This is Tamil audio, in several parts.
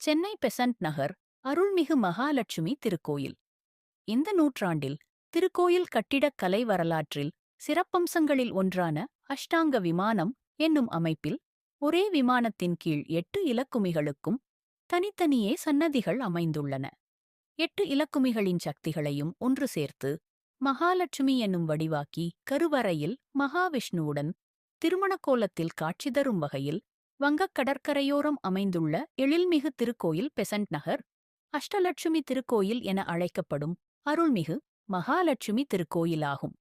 சென்னை பெசன்ட் நகர் அருள்மிகு மகாலட்சுமி திருக்கோயில். இந்த நூற்றாண்டில் திருக்கோயில் கட்டிடக் கலை வரலாற்றில் சிறப்பம்சங்களில் ஒன்றான அஷ்டாங்க விமானம் என்னும் அமைப்பில் ஒரே விமானத்தின் கீழ் 8 இலக்குமிகளுக்கும் தனித்தனியே சன்னதிகள் அமைந்துள்ளன. 8 இலக்குமிகளின் சக்திகளையும் ஒன்று சேர்த்து மகாலட்சுமி என்னும் வடிவாக்கி கருவறையில் மகாவிஷ்ணுவுடன் திருமணக் கோலத்தில் காட்சி தரும் வகையில் வங்கக் கடற்கரையோரம் அமைந்துள்ள எழில்மிகு திருக்கோயில் பெசன்ட் நகர் அஷ்டலட்சுமி திருக்கோயில் என அழைக்கப்படும் அருள்மிகு மகாலட்சுமி திருக்கோயிலாகும்.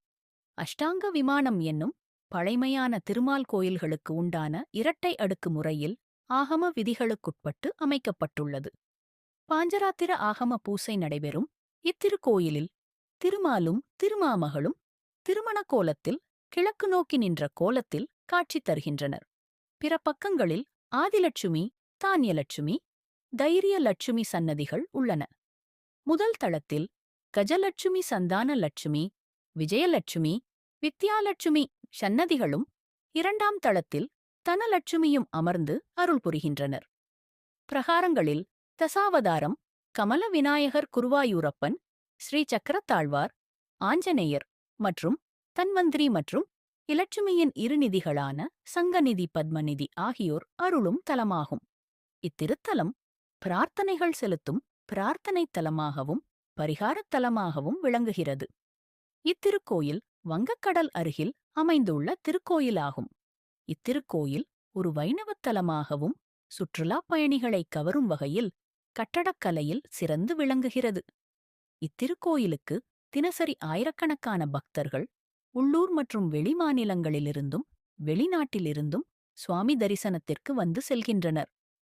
அஷ்டாங்க விமானம் என்னும் பழைமையான திருமால் கோயில்களுக்கு உண்டான இரட்டை அடுக்கு முறையில் ஆகம விதிகளுக்குட்பட்டு அமைக்கப்பட்டுள்ளது. பாஞ்சராத்திர ஆகம பூசை நடைபெறும் இத்திருக்கோயிலில் திருமாலும் திருமாமகளும் திருமண கோலத்தில் கிழக்கு நோக்கி நின்ற கோலத்தில் காட்சி தருகின்றனர். பிற பக்கங்களில் ஆதிலட்சுமி, தானியலட்சுமி, தைரியலட்சுமி சன்னதிகள் உள்ளன. முதல் தளத்தில் கஜலட்சுமி, சந்தான லட்சுமி, விஜயலட்சுமி, வித்யாலட்சுமி சன்னதிகளும், இரண்டாம் தளத்தில் தனலட்சுமியும் அமர்ந்து அருள் புரிகின்றனர். பிரகாரங்களில் தசாவதாரம், கமல விநாயகர், குருவாயூரப்பன், ஸ்ரீ சக்கரத்தாழ்வார், ஆஞ்சநேயர் மற்றும் தன்வந்திரி மற்றும் இலட்சுமியின் இருநிதிகளான சங்கநிதி, பத்மநிதி ஆகியோர் அருளும் தலமாகும். இத்திருத்தலம் பிரார்த்தனைகள் செலுத்தும் பிரார்த்தனைத் தலமாகவும் பரிகாரத் தலமாகவும் விளங்குகிறது. இத்திருக்கோயில் வங்கக்கடல் அருகில் அமைந்துள்ள திருக்கோயிலாகும். இத்திருக்கோயில் ஒரு வைணவத் தலமாகவும் சுற்றுலாப் பயணிகளை கவரும் வகையில் கட்டடக்கலையில் சிறந்து விளங்குகிறது. இத்திருக்கோயிலுக்கு தினசரி ஆயிரக்கணக்கான பக்தர்கள் உள்ளூர் மற்றும் வெளிமாநிலங்களிலிருந்தும் வெளிநாட்டிலிருந்தும் சுவாமி தரிசனத்திற்கு வந்து செல்கின்றனர்.